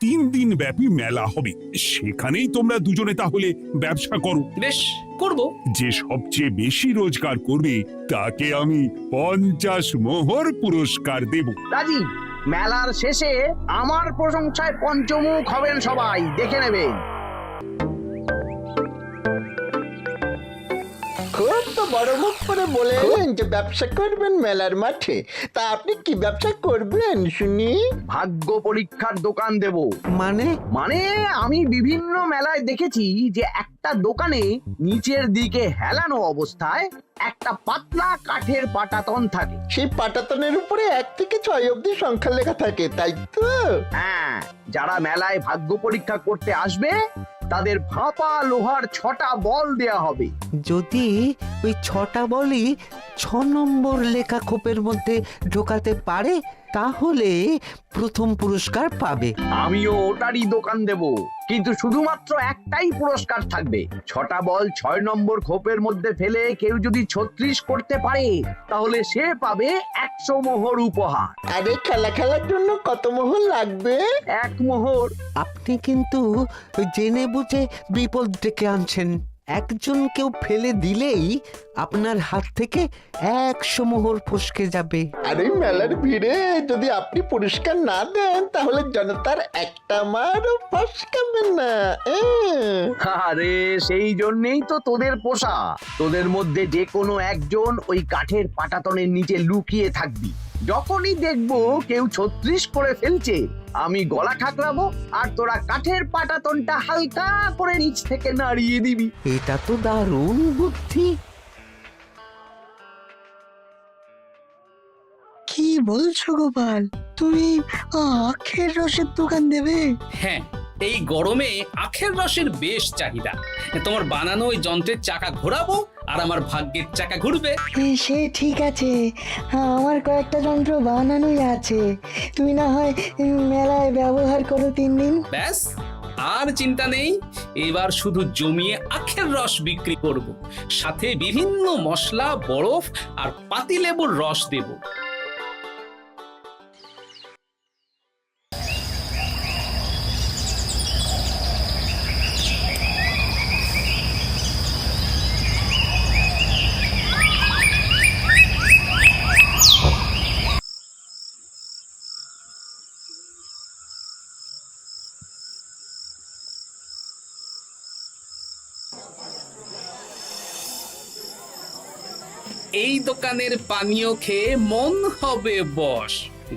3 দিন ব্যাপী মেলা হবে, সেখানেই তোমরা দুজনে তাহলে ব্যবসা করো। বেশ, করব। যে সবচেয়ে বেশি রোজগার করবে তাকে আমি 50 মোহর পুরস্কার দেব। রাজীব, মেলার শেষে আমার প্রশংসায় পঞ্চমুখ হবেন সবাই, দেখে নেবেন। খুব তো বড় মুখ করে বলে এলেন যে ব্যবসা করবেন মেলার মাঠে। তা আপনি কি ব্যবসা করবেন শুনি? ভাগ্য পরীক্ষার দোকান দেব। মানে? মানে আমি বিভিন্ন মেলায় দেখেছি যে একটা দোকানে নিচের দিকে হেলানো অবস্থায় একটা পাতলা কাঠের পাটাতন থাকে। সেই পাটাতনের উপরে 1 থেকে 6 অবধি সংখ্যা লেখা থাকে, তাই তো? হ্যাঁ, যারা মেলায় ভাগ্য পরীক্ষা করতে আসবে তাদের ফাঁপা লোহার 6টা বল দেয়া হবে। যদি ওই 6টা বলই 6 নম্বর লেখা খোপের মধ্যে ঢোকাতে পারে তাহলে প্রথম পুরস্কার পাবে। আমিও ওটারই দোকান দেব, কিন্তু শুধুমাত্র একটাই পুরস্কার থাকবে। 6টা বল 6 নম্বর খোপের মধ্যে ফেলে কেউ যদি 36 করতে পারে তাহলে সে পাবে 100 মোহর উপহার। আরে খেলার জন্য কত মোহর লাগবে? 1 মোহর। আপনি কিন্তু জেনে বুঝে বিপদ ডেকে আনছেন। একজন কেউ ফেলে দিলেই আপনার হাত থেকে 100 মোহর ফসকে যাবে। আর এই মেলার ভিড়ে যদি আপনি পুরস্কার না দেন তাহলে জনতার একটা মারও ফসকাবে না। আরে সেই জন্যই তো তোদের পোষা। তোদের মধ্যে যে কোনো একজন ওই কাঠের পাটাতনের নিচে লুকিয়ে থাকবি। যখনই দেখবো কেউ 36 করে ফেলছে আমি গলা ঠাকরাবো আর তোরা কাঠের পাটাতনটা হালকা করে নিচ থেকে নাড়িয়ে দিবি। এটা তো দারুণ বুদ্ধি। কি বলছো গোপাল, তুমি আখের রসের দোকান দেবে? হ্যাঁ, এই গরমে আখের রসের বেশ চাহিদা। তোমার বানানো ওই যন্ত্রের চাকা ঘোরাবো আর আমার ভাগ্যের চাকা ঘুরবে। সে ঠিক আছে, আমার কয়েকটা যন্ত্র বানানোই আছে। তুমি না হয় মেলায় ব্যবহার করো 3 দিন। ব্যাস, আর চিন্তা নেই। এবার শুধু জমিয়ে আখের রস বিক্রি করব, সাথে বিভিন্ন মশলা, বরফ আর পাতিলেবুর রস দেব। এই দোকানের পানীয় খেয়ে মন হবে বশ।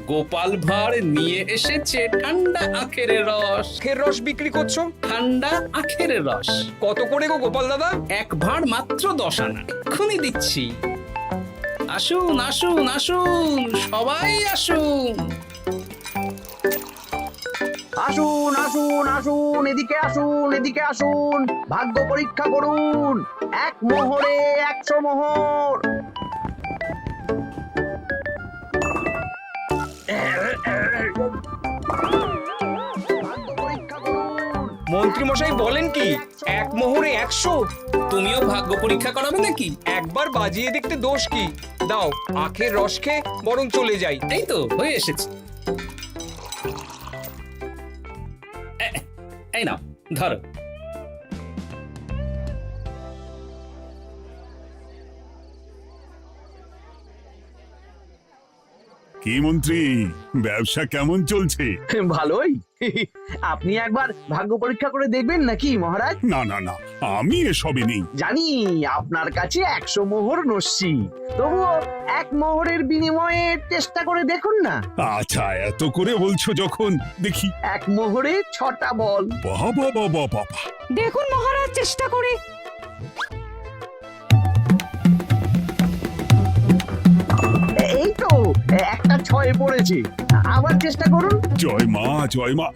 গোপাল ভাঁড় নিয়ে এসেছে ঠান্ডা আখের রস। আখের রস বিক্রি করছো? ঠান্ডা আখের রস কত করে গো গোপাল দাদা? 1 ভাঁড় মাত্র 10 আনা। এক্ষুনি দিচ্ছি। আসুন আসুন আসুন, সবাই আসুন। আসুন আসুন আসুন, এদিকে আসুন, এদিকে আসুন, ভাগ্য পরীক্ষা করুন। 1 মোহরে 100 মোহর। ভাগ্য পরীক্ষা করুন। মন্ত্রী মশাই বলেন কি 1 মোহরে 100? তুমিও ভাগ্য পরীক্ষা করাবে নাকি? একবার বাজিয়ে দেখতে দোষ কি? দাও আখের রস খেয়ে বরং চলে যাই। এই তো হয়ে এসেছে। এই নাও, ধরো। কি মন্ত্রী, ব্যবসা কেমন চলছে? ভালোই। আপনি একবার ভাগ্য পরীক্ষা করে দেখবেন নাকি মহারাজ? না না না, আমি এসবে নেই। জানি আপনার কাছে 100 মোহর নস্যি, তবুও 1 মোহরের বিনিময়ে চেষ্টা করে দেখুন না। আচ্ছা, এত করে বলছো যখন, দেখি। 1 মোহরে 6টা বল। বাবা বাবা বাবা, দেখুন মহারাজ চেষ্টা করে। এই তো একটা 6 পড়েছে, আবার চেষ্টা করুন। জয় মা জয় মা,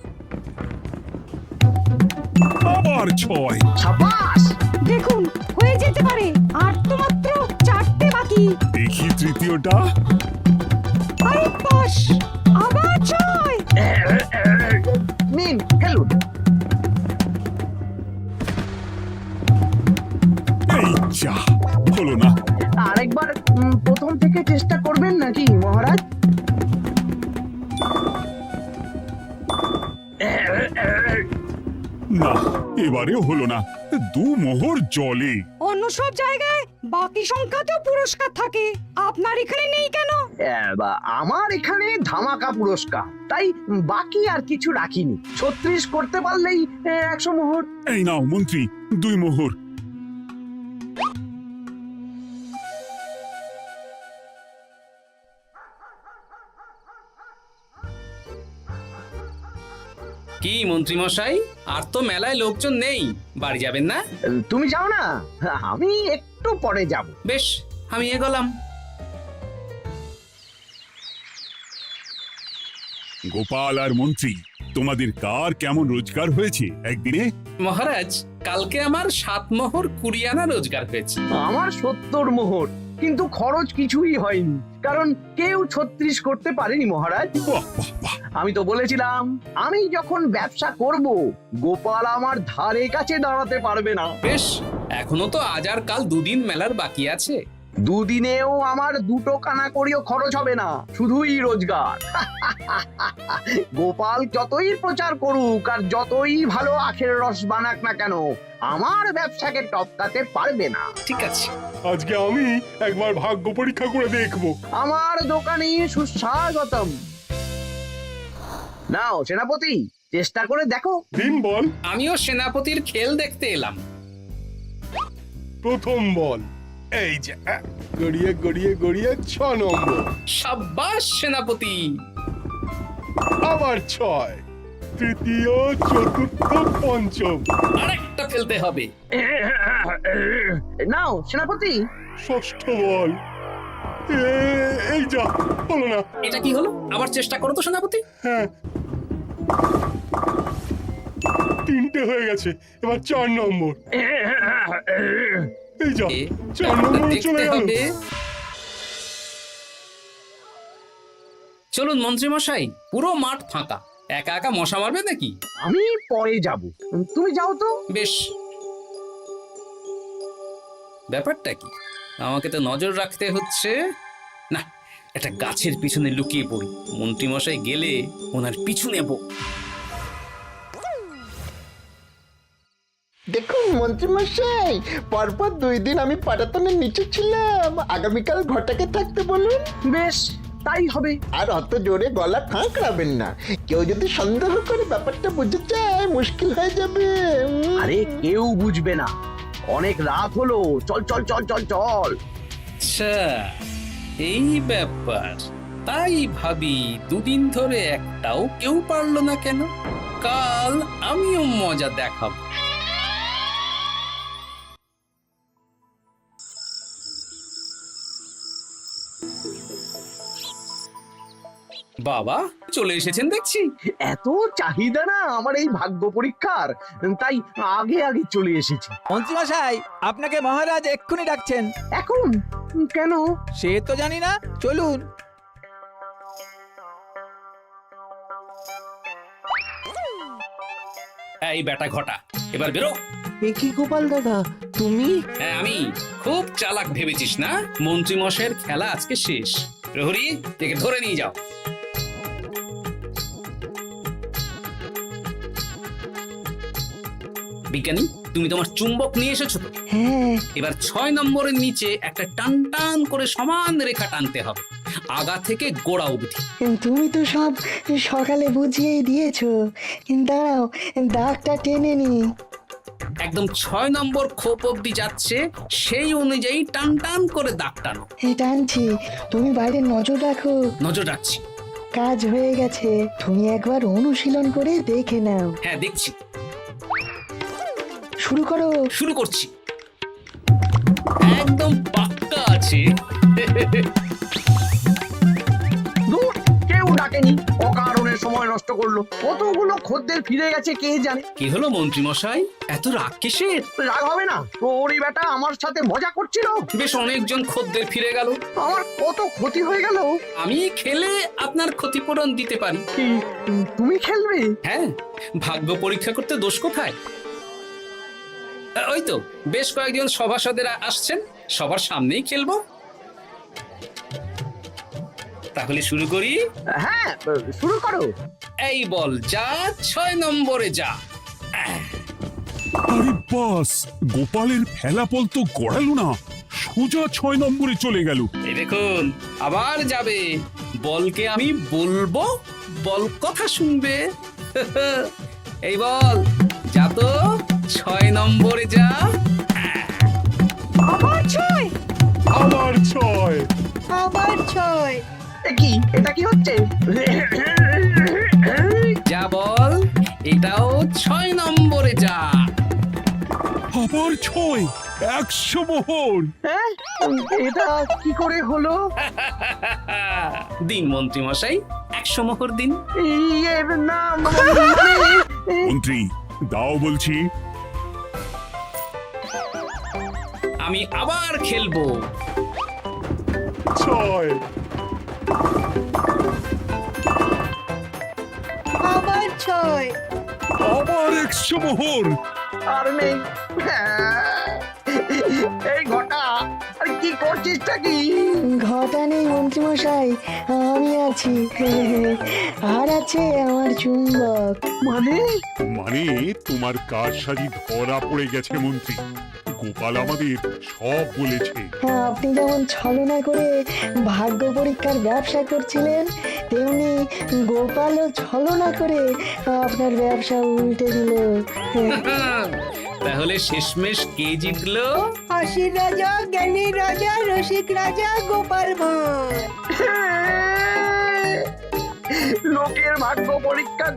আবার 6। সাবাস। দেখুন হয়ে যেতে পারে, আর তো মাত্র 4টে বাকি। দেখি তৃতীয়টা। আরে বাস, আবার 6। নিন খেলুন। এই যা, হলো না। আরেকবার প্রথম থেকে চেষ্টা করবেন নাকি মহারাজ? না, এবারেও হলো না, 2 মোহর জলে। অন্য সব জায়গায় বাকি সংখ্যাতেও পুরস্কার থাকে, আপনার এখানে নেই কেন? আমার এখানে ধামাকা পুরস্কার, তাই বাকি আর কিছু রাখিনি। 36 করতে পারলেই 100 মোহর। এই নাও মন্ত্রী, 2 মোহর। কি মন্ত্রী মশাই, আর তো মেলায় লোকজন নেই, বাড়ি যাবেন না? তুমি যাও না, আমি একটু পরে যাব। বেশ, আমি এগোলাম। গোপাল আর মন্ত্রী, তোমাদের কার কেমন রোজগার হয়েছে একদিনে? মহারাজ, কালকে আমার 7 মোহর 20 আনা রোজগার হয়েছে। আমার 70 মোহর, কিন্তু খরচ কিছুই হয়নি, কারণ কেউ 36 করতে পারেনি মহারাজ। বাহ বাহ বাহ! আমি তো বলেছিলাম, আমি যখন ব্যবসা করব, গোপাল আমার ধারে কাছে দাঁড়াতে পারবে না। বেশ, এখনো তো আজ আর কাল 2 দিন মেলার বাকি আছে। 2 দিনেও আমার 2 কানা করিও খরচ হবে না, শুধুই রোজগার। গোপাল যতই প্রচার করুক আর যতই ভালো আখের রস বানাক না কেন, আমার ব্যবসাকে টপকাতে পারবে না। ঠিক আছে, আজকে আমি একবার ভাগ্য পরীক্ষা করে দেখব। আমার দোকানে সুস্বাগতম। নাও সেনাপতি, চেষ্টা করে দেখো। দিন বল। আমিও সেনাপতির খেল দেখতে এলাম। প্রথম বল। এই যে গড়িয়ে গড়িয়ে গড়িয়ে 6 নম্বর, সাব্বাস সেনাপতি। আবার 6, তৃতীয়, চতুর্থ, পঞ্চম, আরেকটা ফেলতে হবে। নাও সেনাপতি। ষষ্ঠ বল। এই যা, হলো না। এটা কি হলো? আবার চেষ্টা করো তো সেনাপতি। হ্যাঁ, 3টে হয়ে গেছে, এবার 4 নম্বর। এই যা, 4 নম্বর চলে গেল। চলুন মন্ত্রী মশাই, পুরো মাঠ ফাঁকা, একা একা মশা মারবে নাকি? আমি পরে যাব, তুমি যাও তো। বেশ। ব্যাপারটা কি? আমাকে তো নজর রাখতে হচ্ছে। না, একটা গাছের পিছনে লুকিয়ে পড়ি, মন্ত্রী মশাই গেলে ওনার পিছু নেব। দেখুন মন্ত্রীমশাই, পরপর 2 দিন আমি পাটাতনের নিচে ছিলাম। আগামীকাল ঘটাকে থাকতে বলুন। বেশ, তাই হবে। আর অত জোরে গলা খাঁকড়াবেন না, কেউ যদি সন্দেহ করে ব্যাপারটা বুঝে যায় মুশকিল হয়ে যাবে। আরে কেউ বুঝবে না, অনেক রাত হলো, চল চল চল চল চল। আচ্ছা, এই ব্যাপার। তাই ভাবি 2 দিন ধরে একটাও কেউ পারলো না কেন? কাল আমিও মজা দেখাবো। বাবা চলে এসেছেন দেখছি। এত চাহিদা না আমার এই ভাগ্য পরীক্ষার, তাই আগে আগে চলে এসেছি। মন্ত্রীমশাই, আপনাকে মহারাজ এক্ষুনি ডাকছেন। এখন কেন? সে তো জানি না, চলুন। এই বেটা ঘটা, এবার বেরো। এ কি গোপাল দাদা, তুমি? হ্যাঁ আমি। খুব চালাক ভেবেছিস না? মন্ত্রী মশাইয়ের খেলা আজকে শেষ। প্রহরী, একে ধরে নিয়ে যাও। বিজ্ঞানী, তুমি তোমার চুম্বক নিয়ে এসেছো তো? হ্যাঁ, এবার 6 নম্বরের নিচে একটা টান টান করে সমান রেখা টানতে হবে, আগা থেকে গোড়া অবধি। তুমি তো সব সকালে বুঝিয়েই দিয়েছো, দাঁড়াও দাগটা টেনে নি। একদম 6 নম্বর খোপ অবধি যাচ্ছে, সেই অনুযায়ী টান টান করে দাগ টানো। টানছি, তুমি বাইরে নজর রাখো। নজর রাখছি। কাজ হয়ে গেছে, তুমি একবার অনুশীলন করে দেখে নাও। হ্যাঁ দেখছি। শুরু করো। শুরু করছি। একদম পাক্কা আছে। দূর, কেউ ডাকেনি, অকারণে সময় নষ্ট করলো। কতগুলো খদ্দের ফিরে গেছে কে জানে। কি হলো মন্ত্রী মশাই, এত রাগ কিসের? রাগ হবে না, ওরই বেটা আমার সাথে মজা করছিল। বেশ অনেকজন খদ্দের ফিরে গেল, আমার কত ক্ষতি হয়ে গেল। আমি খেলে আপনার ক্ষতিপূরণ দিতে পারি। কি, তুমি খেলবে? হ্যাঁ, ভাগ্য পরীক্ষা করতে দোষ কোথায়? ওই তো বেশ কয়েকজন সভাসদেরা আসছেন, সবার সামনেই খেলবো। তাহলে শুরু করি। হ্যাঁ, শুরু করো। এই বল যা 6 নম্বরে যা। আরে বাস, গোপালের ফেলাপল তো গড়ালো না, সোজা 6 নম্বরে চলে গেল। এই দেখুন আবার যাবে। বলকে আমি বলবো, বল কথা শুনবে। এই বল যা তো 6 নম্বরে যা। আবার 6 আবার 6। আবার 6 কি এটা কি হচ্ছে? যা বল এটাও 6 নম্বরে যা। আবার 6, 100 মোহর। হ্যাঁ, এটা কি করে হলো? দিন মন্ত্রী মশাই 100 মোহর দিন। ইয়ে, না মন্ত্রী দাও বলছি। আমি আবার খেলবো। 6। আবার 6 আবার 100 মোহর। আর নেই। এই ঘটা, আর কি করছিসটা কি? ঘটা নেই মন্ত্রীমশাই, আমি আছি। আর আছে আমার চুম্বক। মানে মানে তোমার কারসাজি ধরা পড়ে গেছে মন্ত্রী। গোপাল আমাদের সব বলেছে। হ্যাঁ, আপনি যেমন ছলনা করে ভাগ্য পরীক্ষার ব্যবসা করছিলেন, তেমনি গোপালও ছলনা করে আপনার ব্যবসা উল্টে দিল। তাহলে শেষমেশ কে জিতলো? হাসির রাজা, জ্ঞানীর রাজা, রসিক রাজা গোপাল ভাঁড়। লোকের ভাগ্য পরীক্ষা